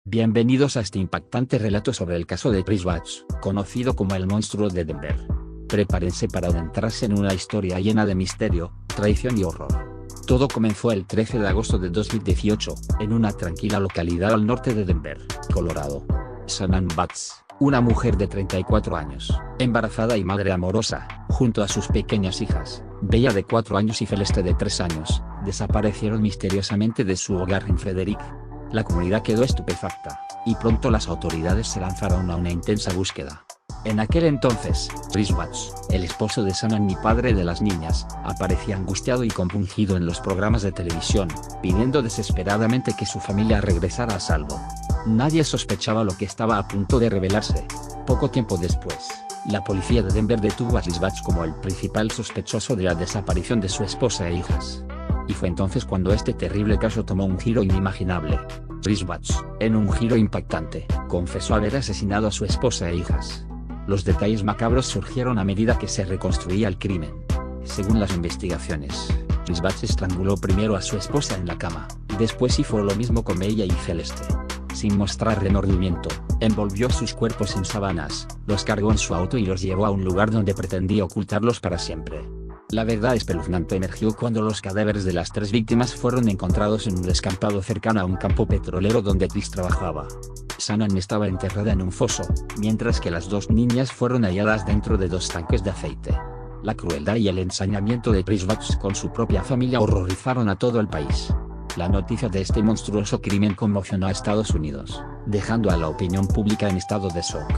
Bienvenidos a este impactante relato sobre el caso de Chris Watts, conocido como el monstruo de Denver. Prepárense para adentrarse en una historia llena de misterio, traición y horror. Todo comenzó el 13 de agosto de 2018, en una tranquila localidad al norte de Denver, Colorado. Shannon Watts, una mujer de 34 años, embarazada y madre amorosa, junto a sus pequeñas hijas, Bella de 4 años y Celeste de 3 años, desaparecieron misteriosamente de su hogar en Frederick. La comunidad quedó estupefacta, y pronto las autoridades se lanzaron a una intensa búsqueda. En aquel entonces, Chris Watts, el esposo de Shannon y padre de las niñas, aparecía angustiado y compungido en los programas de televisión, pidiendo desesperadamente que su familia regresara a salvo. Nadie sospechaba lo que estaba a punto de revelarse. Poco tiempo después, la policía de Denver detuvo a Chris Watts como el principal sospechoso de la desaparición de su esposa e hijas. Y fue entonces cuando este terrible caso tomó un giro inimaginable. Chris Watts, en un giro impactante, confesó haber asesinado a su esposa e hijas. Los detalles macabros surgieron a medida que se reconstruía el crimen. Según las investigaciones, Chris Watts estranguló primero a su esposa en la cama, después hizo lo mismo con Bella y Celeste. Sin mostrar remordimiento, envolvió sus cuerpos en sábanas, los cargó en su auto y los llevó a un lugar donde pretendía ocultarlos para siempre. La verdad espeluznante emergió cuando los cadáveres de las 3 víctimas fueron encontrados en un descampado cercano a un campo petrolero donde Chris trabajaba. Shannon estaba enterrada en un foso, mientras que las 2 niñas fueron halladas dentro de 2 tanques de aceite. La crueldad y el ensañamiento de Chris Watts con su propia familia horrorizaron a todo el país. La noticia de este monstruoso crimen conmocionó a Estados Unidos, dejando a la opinión pública en estado de shock.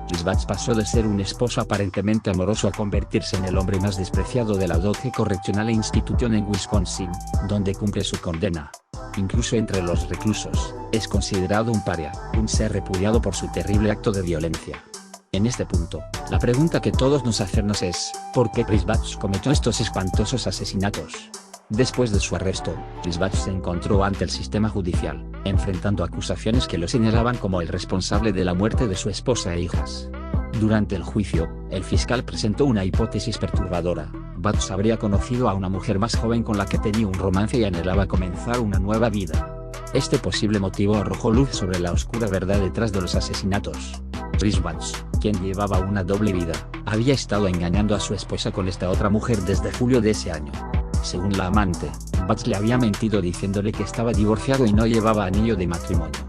Chris Watts pasó de ser un esposo aparentemente amoroso a convertirse en el hombre más despreciado de la Dodge Correctional Institution en Wisconsin, donde cumple su condena. Incluso entre los reclusos, es considerado un paria, un ser repudiado por su terrible acto de violencia. En este punto, la pregunta que todos nos hacemos es, ¿por qué Chris Watts cometió estos espantosos asesinatos? Después de su arresto, Chris Watts se encontró ante el sistema judicial, enfrentando acusaciones que lo señalaban como el responsable de la muerte de su esposa e hijas. Durante el juicio, el fiscal presentó una hipótesis perturbadora. Watts habría conocido a una mujer más joven con la que tenía un romance y anhelaba comenzar una nueva vida. Este posible motivo arrojó luz sobre la oscura verdad detrás de los asesinatos. Chris Watts, quien llevaba una doble vida, había estado engañando a su esposa con esta otra mujer desde julio de ese año. Según la amante, Watts le había mentido diciéndole que estaba divorciado y no llevaba anillo de matrimonio.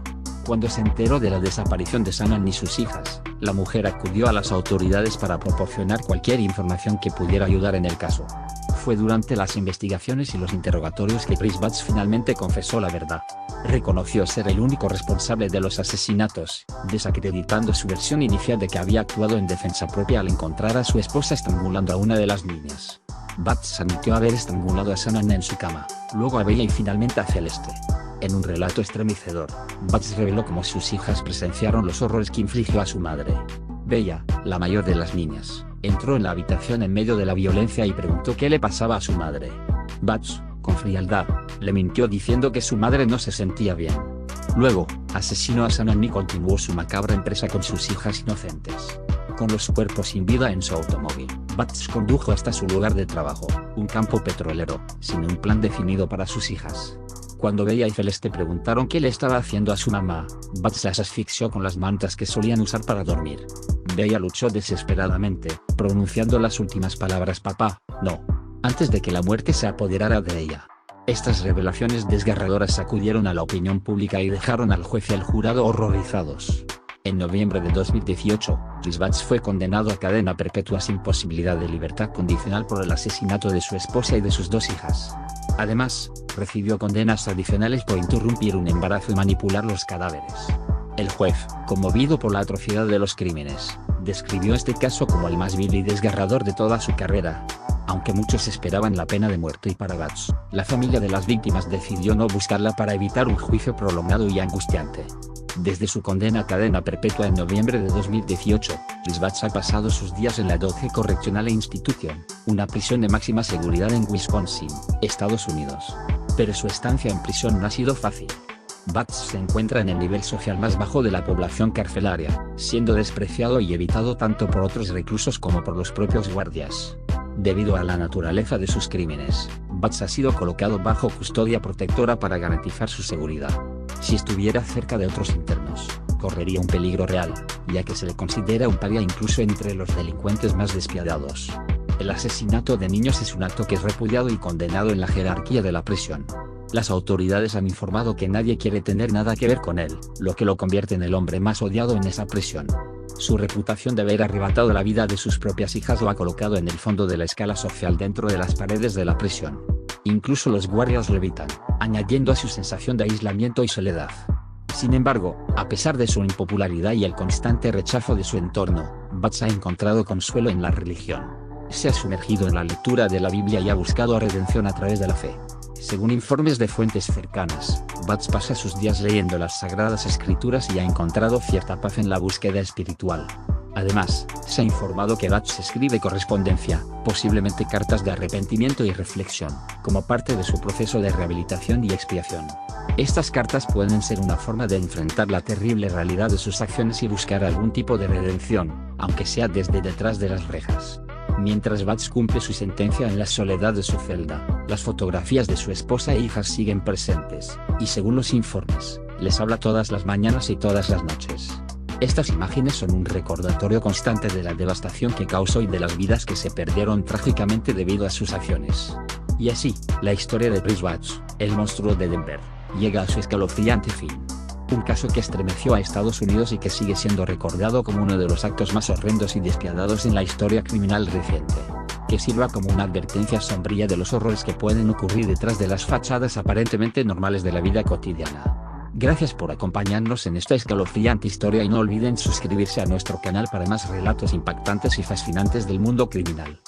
Cuando se enteró de la desaparición de Shannon y sus hijas, la mujer acudió a las autoridades para proporcionar cualquier información que pudiera ayudar en el caso. Fue durante las investigaciones y los interrogatorios que Chris Watts finalmente confesó la verdad. Reconoció ser el único responsable de los asesinatos, desacreditando su versión inicial de que había actuado en defensa propia al encontrar a su esposa estrangulando a una de las niñas. Watts admitió haber estrangulado a Shannon en su cama, luego a Bella y finalmente a Celeste. En un relato estremecedor, Watts reveló cómo sus hijas presenciaron los horrores que infligió a su madre. Bella, la mayor de las niñas, entró en la habitación en medio de la violencia y preguntó qué le pasaba a su madre. Watts, con frialdad, le mintió diciendo que su madre no se sentía bien. Luego, asesinó a Shannon y continuó su macabra empresa con sus hijas inocentes. Con los cuerpos sin vida en su automóvil, Watts condujo hasta su lugar de trabajo, un campo petrolero, sin un plan definido para sus hijas. Cuando Bella y Celeste preguntaron qué le estaba haciendo a su mamá, Watts las asfixió con las mantas que solían usar para dormir. Bella luchó desesperadamente, pronunciando las últimas palabras papá, no, antes de que la muerte se apoderara de ella. Estas revelaciones desgarradoras sacudieron a la opinión pública y dejaron al juez y al jurado horrorizados. En noviembre de 2018, Chris Watts fue condenado a cadena perpetua sin posibilidad de libertad condicional por el asesinato de su esposa y de sus 2 hijas. Además, recibió condenas adicionales por interrumpir un embarazo y manipular los cadáveres. El juez, conmovido por la atrocidad de los crímenes, describió este caso como el más vil y desgarrador de toda su carrera. Aunque muchos esperaban la pena de muerte y para Watts, la familia de las víctimas decidió no buscarla para evitar un juicio prolongado y angustiante. Desde su condena a cadena perpetua en noviembre de 2018, Chris Watts ha pasado sus días en la Dodge Correctional Institution, una prisión de máxima seguridad en Wisconsin, Estados Unidos. Pero su estancia en prisión no ha sido fácil. Watts se encuentra en el nivel social más bajo de la población carcelaria, siendo despreciado y evitado tanto por otros reclusos como por los propios guardias. Debido a la naturaleza de sus crímenes, Watts ha sido colocado bajo custodia protectora para garantizar su seguridad. Si estuviera cerca de otros internos, correría un peligro real, ya que se le considera un paria incluso entre los delincuentes más despiadados. El asesinato de niños es un acto que es repudiado y condenado en la jerarquía de la prisión. Las autoridades han informado que nadie quiere tener nada que ver con él, lo que lo convierte en el hombre más odiado en esa prisión. Su reputación de haber arrebatado la vida de sus propias hijas lo ha colocado en el fondo de la escala social dentro de las paredes de la prisión. Incluso los guardias lo evitan, añadiendo a su sensación de aislamiento y soledad. Sin embargo, a pesar de su impopularidad y el constante rechazo de su entorno, Butts ha encontrado consuelo en la religión. Se ha sumergido en la lectura de la Biblia y ha buscado redención a través de la fe. Según informes de fuentes cercanas, Butts pasa sus días leyendo las Sagradas Escrituras y ha encontrado cierta paz en la búsqueda espiritual. Además, se ha informado que Butts escribe correspondencia, posiblemente cartas de arrepentimiento y reflexión, como parte de su proceso de rehabilitación y expiación. Estas cartas pueden ser una forma de enfrentar la terrible realidad de sus acciones y buscar algún tipo de redención, aunque sea desde detrás de las rejas. Mientras Butts cumple su sentencia en la soledad de su celda, las fotografías de su esposa e hijas siguen presentes, y según los informes, les habla todas las mañanas y todas las noches. Estas imágenes son un recordatorio constante de la devastación que causó y de las vidas que se perdieron trágicamente debido a sus acciones. Y así, la historia de Chris Watts, el monstruo de Denver, llega a su escalofriante fin. Un caso que estremeció a Estados Unidos y que sigue siendo recordado como uno de los actos más horrendos y despiadados en la historia criminal reciente. Que sirva como una advertencia sombría de los horrores que pueden ocurrir detrás de las fachadas aparentemente normales de la vida cotidiana. Gracias por acompañarnos en esta escalofriante historia y no olviden suscribirse a nuestro canal para más relatos impactantes y fascinantes del mundo criminal.